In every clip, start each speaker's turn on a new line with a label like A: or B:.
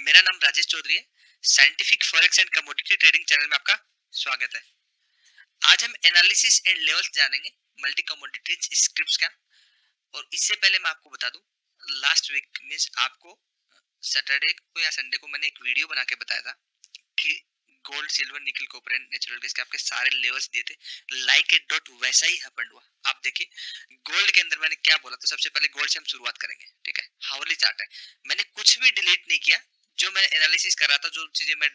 A: मेरा नाम राजेश चौधरी है। Scientific forex and commodity trading channel में आपका स्वागत है। आज हम एनालिसिस एंड लेवल्स जानेंगे मल्टी कमोडिटीज स्क्रिप्ट्स का। और इससे पहले मैं आपको बता दूं, लास्ट वीक मींस आपको सैटरडे को या संडे को मैंने एक वीडियो बना के बताया था कि गोल्ड, सिल्वर, निकल, कॉपर एंड नेचुरल गैस के आपके सारे लेवल्स दिए थे। लाइक ए डॉट वैसा ही हैपेंड हुआ। आप देखिए गोल्ड के अंदर मैंने क्या बोला। तो सबसे पहले गोल्ड से हम शुरुआत करेंगे, ठीक है। हावरली चार्ट है, मैंने कुछ भी डिलीट नहीं किया। जो मैं एनालिसिस कर रहा था, जो चीजें मैं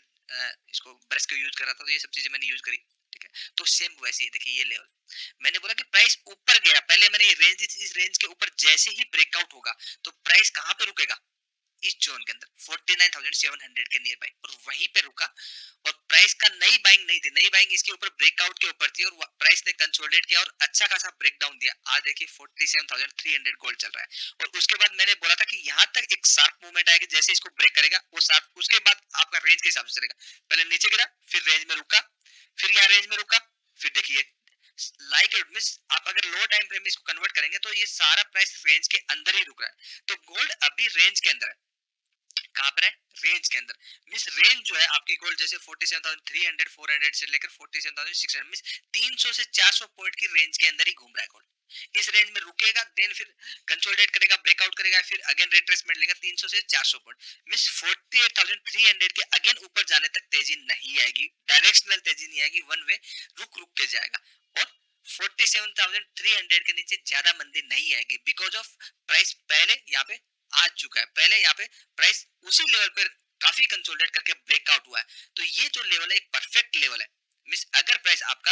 A: इसको ब्रश को यूज कर रहा था, तो ये सब चीजें मैंने यूज करी, ठीक है। तो सेम वैसे ही देखिए ये लेवल मैंने बोला कि प्राइस ऊपर गया, पहले मैंने ये रेंज दी थी, इस रेंज के ऊपर जैसे ही ब्रेकआउट होगा तो प्राइस कहां पे रुकेगा, इस जोन के अंदर 49,700 के नियर बाई, और वहीं पे रुका। और प्राइस का नई बाइंग नहीं थी, नई बाइंग इसके ऊपर ब्रेकआउट के ऊपर थी और प्राइस ने कंसोलिडेट किया और अच्छा खासा ब्रेकडाउन दिया। आज देखिए 47,300 गोल्ड चल रहा है। और उसके बाद मैंने बोला था कि यहाँ तक एक शार्प मूवमेंट आएगी, जैसे इसको ब्रेक करेगा वो शार्प, उसके बाद आपका रेंज के हिसाब से चलेगा। पहले नीचे गिरा, फिर रेंज में रुका, फिर यहाँ रेंज में रुका, फिर देखिए लाइक इट मींस आप अगर लो टाइम फ्रेम में इसको कन्वर्ट करेंगे तो ये सारा प्राइस रेंज के अंदर ही रुक रहा है। तो गोल्ड अभी रेंज के अंदर है। कहां पर है? रेंज के अंदर। मींस रेंज जो है आपकी गोल्ड जैसे 47,300 400 से लेकर 47,600 मींस 300 से 400 पॉइंट की रेंज के अंदर ही घूम रहा है गोल्ड। इस रेंज में रुकेगा, देन फिर कंसोलिडेट करेगा, ब्रेकआउट करेगा, फिर अगेन रिट्रेसमेंट लेगा 300 से 400 पॉइंट। मींस 48,300 के अगेन ऊपर जाने तक तेजी नहीं आएगी, डायरेक्शनल तेजी नहीं आएगी, वन वे रुक रुक के जाएगा। और 47,300 के नीचे ज्यादा मंदी नहीं आएगी, बिकॉज ऑफ प्राइस पहले यहाँ पे आ चुका है। पहले यहाँ पे प्राइस उसी लेवल पर काफी कंसोलिडेट करके ब्रेकआउट हुआ है। तो ये जो लेवल है एक परफेक्ट लेवल है। मींस अगर प्राइस आपका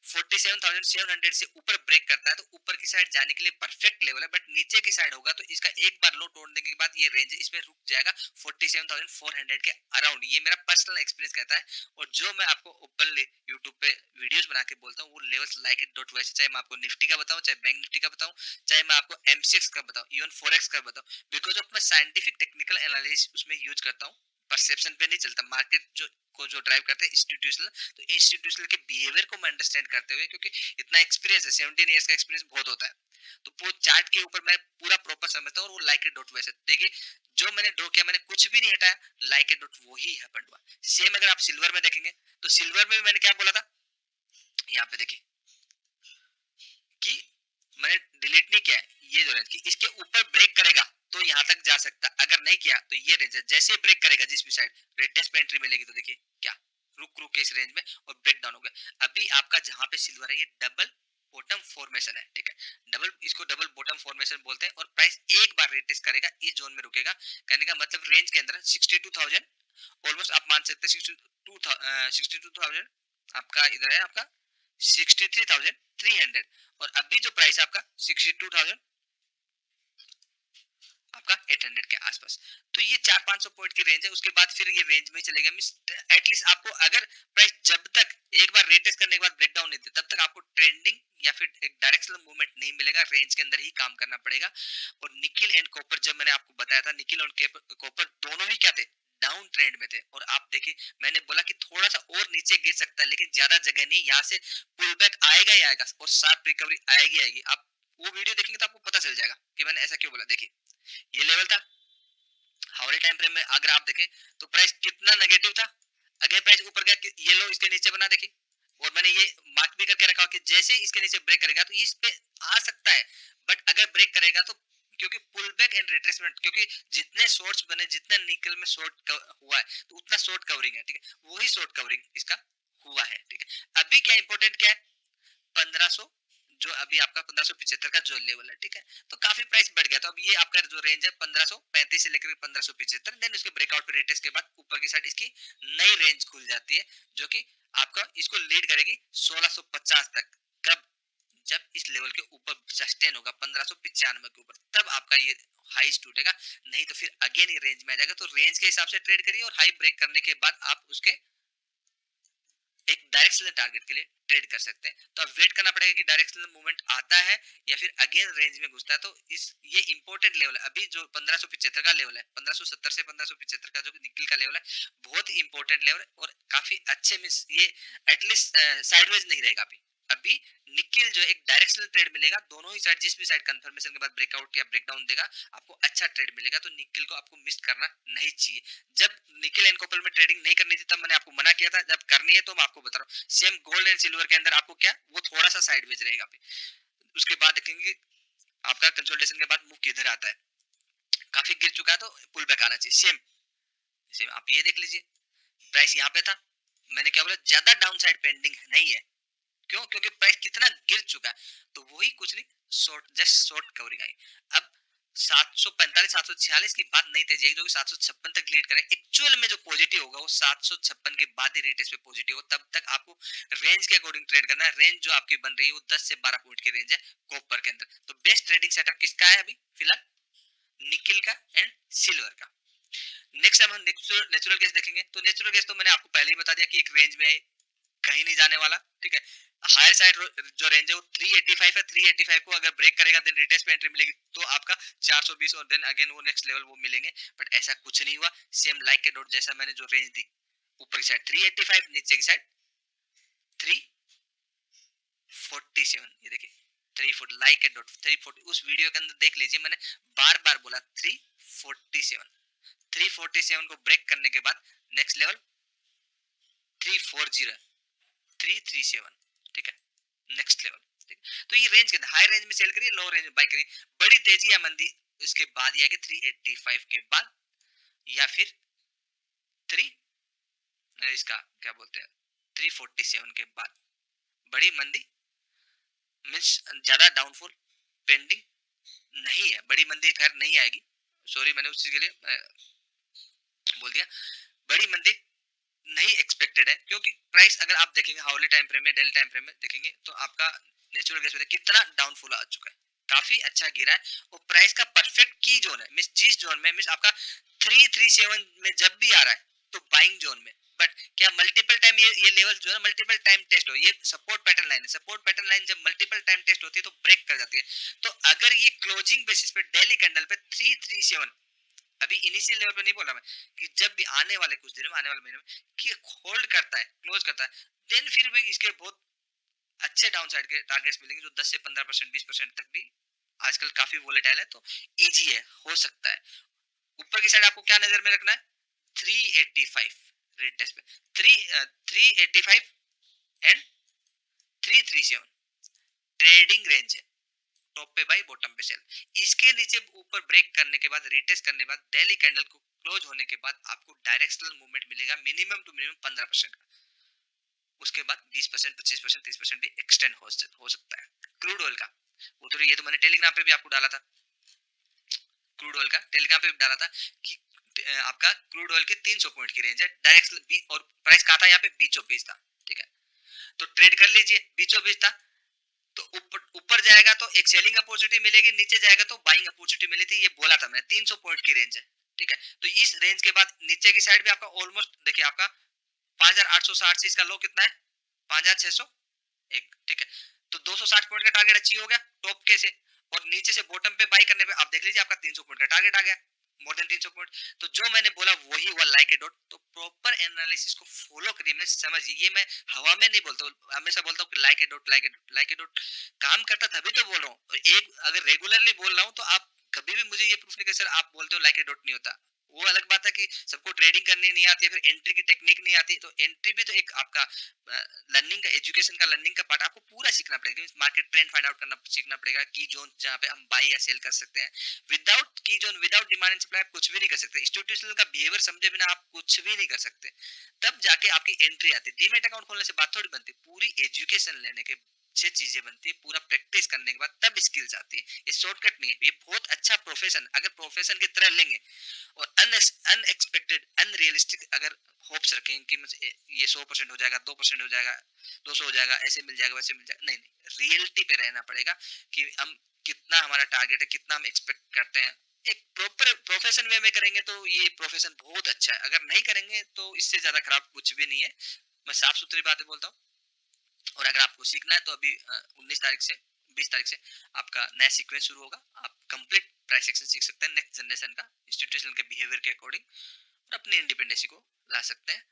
A: 47,700 से ऊपर ब्रेक करता है तो ऊपर की साइड जाने के लिए परफेक्ट लेवल है। बट नीचे की साइड होगा तो इसका एक बार लो तोड़ने के बाद ये रेंज इसमें रुक जाएगा 47,400 के अराउंड। ये मेरा पर्सनल एक्सपीरियंस कहता है। और जो मैं आपको ओपनली यूट्यूब पे वीडियोस बना के बोलता हूँ वो लेवल्स लाइक इट डॉट वैसे, चाहे मैं आपको निफ्टी का बताऊं, चाहे बैंक निफ्टी का बताऊं, चाहे मैं आपको एमसीएक्स का बताऊं, इवन फॉरेक्स का बताऊं, बिकॉज ऑफ मैं साइंटिफिक टेक्निकल एनालिसिस उसमें यूज करता हूँ। परसेप्शन पे नहीं चलता। मार्केट जो ड्राइव करते हैं इंस्टीट्यूशनल, तो इंस्टीट्यूशनल के बिहेवियर को मैं अंडरस्टैंड करते हुए, क्योंकि इतना एक्सपीरियंस है, 17 इयर्स का एक्सपीरियंस बहुत होता है, तो वो चार्ट के ऊपर मैं पूरा प्रॉपर समझता हूँ। और वो लाइक ए डॉट वैसे देखिए जो मैंने ड्रॉ किया, मैंने कुछ भी नहीं हटाया, लाइक ए डॉट वही हैपेंड हुआ। सेम अगर आप सिल्वर में देखेंगे तो सिल्वर में मैंने क्या बोला था, यहाँ पे देखिए कि मैंने डिलीट नहीं किया है, ये जो रेंज की इसके ऊपर ब्रेक करेगा तो यहाँ तक जा सकता, अगर नहीं किया तो ये रेंज है। जैसे ब्रेक करेगा जिस भी साइड रेटेस्ट पे एंट्री मिलेगी, तो देखिए क्या रुक रुक के इस रेंज में और ब्रेक डाउन हो गया। अभी आपका जहां पे सिल्वर है ये डबल बॉटम फॉर्मेशन है, ठीक है। इसको डबल बॉटम फॉर्मेशन बोलते हैं। और प्राइस एक बार रिटेस्ट करेगा इस जोन में रुकेगा, कहने का मतलब रेंज के अंदर 62,000 ऑलमोस्ट आप मान सकते हैं। 62,000 आपका इधर है, आपका 63,300। और अभी जो प्राइस आपका 62,000 आपका 800 के आसपास। तो ये 400-500 पॉइंट की रेंज है। उसके बाद फिर ये रेंज में चलेगा। मींस एटलीस्ट आपको अगर प्राइस जब तक एक बार रिटेस्ट करने के बाद ब्रेकडाउन नहीं दे, तब तक आपको ट्रेंडिंग या फिर एक डायरेक्शनल मूवमेंट नहीं मिलेगा। रेंज के अंदर ही काम करना पड़ेगा। और निकिल एंड कॉपर, जब मैंने आपको बताया था, निकिल और कॉपर दोनों ही क्या थे, डाउन ट्रेंड में थे। और आप देखिए मैंने बोला कि थोड़ा सा और नीचे गिर सकता है, लेकिन ज्यादा जगह नहीं, यहाँ से पुल बैक आएगा ही आएगा और शार्प रिकवरी आएगी आएगी। आप वो वीडियो देखेंगे तो आपको पता चल जाएगा कि मैंने ऐसा क्यों बोला। देखिए ये लेवल था हावरे टाइम फ्रेम में, अगर आप देखें तो प्राइस कितना नेगेटिव था। अगेन प्राइस ऊपर गया, ये लो इसके नीचे बना, देखिए। और मैंने ये मार्क भी करके रखा कि जैसे ही इसके नीचे ब्रेक करेगा तो इस पे आ सकता है। बट अगर ब्रेक करेगा तो, क्योंकि पुल बैक एंड रिट्रेसमेंट, क्योंकि जितने शॉर्ट्स बने, जितना निकल में शॉर्ट हुआ है तो उतना शॉर्ट कवरिंग है, ठीक है। वही शॉर्ट कवरिंग इसका हुआ है, ठीक है। अभी क्या इंपॉर्टेंट क्या है, 1500, जो अभी आपका 1575 का जो लेवल है, ठीक है। तो काफी प्राइस बढ़ गया। तो अब ये आपका जो रेंज है 1535 से लेकर 1575, देन उसके ब्रेकआउट पे रिटेस्ट के बाद ऊपर की साइड इसकी नई रेंज खुल जाती है, जो कि आपका इसको लीड करेगी 1650 तक। कब? जब इस लेवल के ऊपर सस्टेन होगा 1595 के ऊपर, तब आपका ये हाई टूटेगा। नहीं तो फिर अगेन ये रेंज में आ जाएगा। तो रेंज के हिसाब से ट्रेड करिए और हाई ब्रेक करने के बाद आप उसके एक डायरेक्शनल टारगेट के लिए ट्रेड कर सकते हैं। तो अब वेट करना पड़ेगा कि डायरेक्शनल मूवमेंट आता है या फिर अगेन रेंज में घुसता है। तो इस ये इंपॉर्टेंट लेवल है। अभी जो 1575 का लेवल है, 1570 से 1575 का जो निकल का लेवल है, बहुत इंपॉर्टेंट लेवल है। और काफी अच्छे में ये एटलीस्ट साइडवेज नहीं रहेगा। अभी निकिल जो एक डायरेक्शनल ट्रेड मिलेगा, दोनों ही साइड, जिस भी साइड कंफर्मेशन के बाद ब्रेकआउट या ब्रेकडाउन देगा आपको अच्छा ट्रेड मिलेगा, तो निकिल को आपको मिस करना नहीं चाहिए। जब निकिल एंड कॉपर में ट्रेडिंग नहीं करनी थी तब मैंने आपको मना किया था, जब करनी है तो मैं आपको बता रहा हूँ। सेम गोल्ड एंड सिल्वर के अंदर आपको क्या, वो थोड़ा सा साइडवेज रहेगा अभी, उसके बाद देखेंगे आपका कंसोलिडेशन के बाद मूव किधर आता है, काफी गिर चुका है तो पुल बैक आना चाहिए। सेम सेम आप ये देख लीजिए, प्राइस यहाँ पे था, मैंने क्या बोला, ज्यादा डाउन साइड पेंडिंग नहीं है। क्यों? क्योंकि प्राइस कितना गिर चुका है, तो वही कुछ नहीं, शॉर्ट, जस्ट शॉर्ट कवरिंग आई। अब 745 746 की बात नहीं तेजी आएगी, क्योंकि 756 तक लीड करे, एक्चुअल में जो पॉजिटिव होगा वो 756 के बाद ही रिटेस्ट पे पॉजिटिव हो, तब तक आपको रेंज के अकॉर्डिंग ट्रेड करना है। रेंज जो आपकी बन रही है वो 10 से 12 पॉइंट की रेंज है कॉपर के अंदर। तो बेस्ट ट्रेडिंग सेटअप किसका है अभी फिलहाल? निकिल का एंड सिल्वर का। नेक्स्ट हम नेचुरल गैस देखेंगे, तो नेचुरल गैस तो मैंने आपको पहले ही बता दिया कि एक रेंज में है, कहीं नहीं जाने वाला, ठीक है। हायर साइड जो रेंज है वो 385 है, 385 को अगर ब्रेक करेगा देन रिटेस्ट पे एंट्री मिलेगी, तो आपका 420 और देन अगेन वो नेक्स्ट लेवल वो मिलेंगे। बट ऐसा कुछ नहीं हुआ, सेम लाइक के डॉट जैसा मैंने जो रेंज दी, ऊपर की साइड 385, नीचे की साइड 347, ये देखिए 340, लाइक के डॉट 340, उस वीडियो के अंदर देख लीजिए, मैंने बार बार बोला 347, 347 को ब्रेक करने के बाद नेक्स्ट लेवल 340, 337, ठीक है, नेक्स्ट लेवल, ठीक। तो ये रेंज के हाई रेंज में सेल करिए, लो रेंज में बाय करिए, बड़ी तेजी या मंदी इसके बाद ही आएगी 385 के बाद, या फिर 3 इसका क्या बोलते हैं 347 के बाद। बड़ी मंदी मींस ज्यादा डाउनफॉल पेंडिंग नहीं है, बड़ी मंदी खैर नहीं आएगी, सॉरी मैंने उस चीज के लिए बोल दिया, बड़ी मंदी नहीं एक्सपेक्टेड है, क्योंकि प्राइस अगर आप देखेंगे हाउली टाइम फ्रेम में, डेली टाइम फ्रेम में देखेंगे, तो आपका नेचुरल गैस में कितना डाउनफॉल आ चुका है, काफी अच्छा गिरा है। और प्राइस का परफेक्ट की जोन है, मिस जिस जोन में मिस आपका 337 में जब भी आ रहा है तो बाइंग जोन में। बट क्या मल्टीपल टाइम ये लेवल जो है मल्टीपल टाइम टेस्ट हो, ये सपोर्ट पैटर्न लाइन है, सपोर्ट पैटर्न लाइन जब मल्टीपल टाइम टेस्ट होती है तो ब्रेक कर जाती है। तो अगर ये क्लोजिंग बेसिस पे डेली कैंडल पे 337, अभी इनिशियल लेवल पे नहीं बोला मैं, कि जब भी आने वाले कुछ दिनों में, आने वाले महीने में कि होल्ड करता है, क्लोज करता है, देन फिर भी इसके बहुत अच्छे डाउन साइड के टारगेट्स मिलेंगे, जो 10 से 15%, 20% तक भी आजकल काफी वोलेटाइल है, तो इजी है, हो सकता है। ऊपर की साइड आपको क्या नजर में रखना है, 385 रेट टेस्ट पे, 385 एंड 337 ट्रेडिंग रेंज है, टॉप पे बाई बॉटम पे सेल। इसके नीचे ऊपर ब्रेक करने के बाद, रिटेस्ट करने के बाद, डेली कैंडल को क्लोज होने के बाद आपको डायरेक्शनल मूवमेंट मिलेगा मिनिमम टू मिनिमम 15% का, उसके बाद 20%, 25%, 30% भी एक्सटेंड हो सकता है। क्रूड ऑयल का वो तो ये तो मैंने टेलीग्राम पे भी आपको डाला था, क्रूड ऑयल का टेलीग्राम पे भी डाला था कि आपका क्रूड ऑयल के 300 पॉइंट की रेंज है डायरेक्ट, और प्राइस कहा था यहाँ पे बीचों बीच था, ठीक है। तो ट्रेड कर लीजिए, बीचों बीच था, तो ऊपर ऊपर जाएगा तो एक सेलिंग अपॉर्चुनिटी मिलेगी, नीचे जाएगा तो बाइंग अपॉर्चुनिटी मिली थी, ये बोला था मैंने 300 पॉइंट की रेंज है, ठीक है। तो इस रेंज के बाद नीचे की साइड भी आपका ऑलमोस्ट देखिए, आपका 5860 से इसका लो कितना है, 5601, ठीक है। तो 260 पॉइंट का टारगेट अचीव हो गया टॉप के से, और नीचे से बॉटम पे बाई करने पे आप देख लीजिए आपका 300 पॉइंट का टारगेट आ गया, मोर देन 300 पॉइंट। तो जो मैंने बोला वही हुआ, लाइक ए डॉट। तो प्रॉपर एनालिसिस को फॉलो करिए, मैं समझिए, ये मैं हवा में नहीं बोलता हूँ, हमेशा बोलता हूँ कि like a dot, like a dot, like a dot com करता तभी तो बोल रहा हूँ। एक अगर रेगुलरली बोल रहा हूँ तो आप कभी भी मुझे ये प्रूफ नहीं कर सर आप बोलते हो लाइक ए डॉट नहीं होता, वो अलग बात है कि सबको ट्रेडिंग करनी नहीं आती है, फिर एंट्री की टेक्निक नहीं आती, तो एंट्री भी तो एक आपका लर्निंग का, एजुकेशन का लर्निंग का पार्ट आपको पूरा सीखना पड़ेगा। मार्केट ट्रेंड फाइंड आउट करना सीखना पड़ेगा, की जोन जहाँ पे हम बाई या सेल कर सकते हैं। विदाउट की zone, without demand and supply आप कुछ भी नहीं कर सकते, इंस्टीट्यूशनल का बिहेवियर समझे बिना आप कुछ भी नहीं कर सकते। तब जाके आपकी एंट्री आती है। डीमैट अकाउंट खोलने से बात थोड़ी बनती, पूरी एजुकेशन लेने के से चीजें बनती है, पूरा प्रैक्टिस करने के बाद तब स्किल्स आती है। ये शॉर्टकट नहीं है, ये बहुत अच्छा प्रोफेशन, अगर प्रोफेशन की तरह लेंगे और अनएक्सपेक्टेड अनरियलिस्टिक अगर होप्स रखें कि मुझे ये 100% हो जाएगा, 2% हो जाएगा, 200 हो जाएगा, ऐसे मिल जाएगा, वैसे मिल जाएगा, नहीं नहीं, रियलिटी पे रहना पड़ेगा कि हम कितना, हमारा टारगेट है, कितना हम एक्सपेक्ट करते हैं। एक प्रॉपर प्रोफेशन वे में करेंगे तो ये प्रोफेशन बहुत अच्छा है, अगर नहीं करेंगे तो इससे ज्यादा खराब कुछ भी नहीं है। मैं साफ सुथरी बातें बोलता हूँ। और अगर आपको सीखना है तो अभी 19 तारीख से 20 तारीख से आपका नया सीक्वेंस शुरू होगा, आप कंप्लीट प्राइस एक्शन सीख सकते हैं नेक्स्ट जनरेशन का, इंस्टीट्यूशनल के बिहेवियर के अकॉर्डिंग, और अपनी इंडिपेंडेंसी को ला सकते हैं।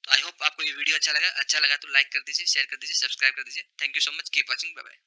A: तो आई होप आपको ये वीडियो अच्छा लगा तो लाइक कर दीजिए, शेयर कर दीजिए, सब्सक्राइब कर दीजिए। Thank you so much, keep watching, bye bye.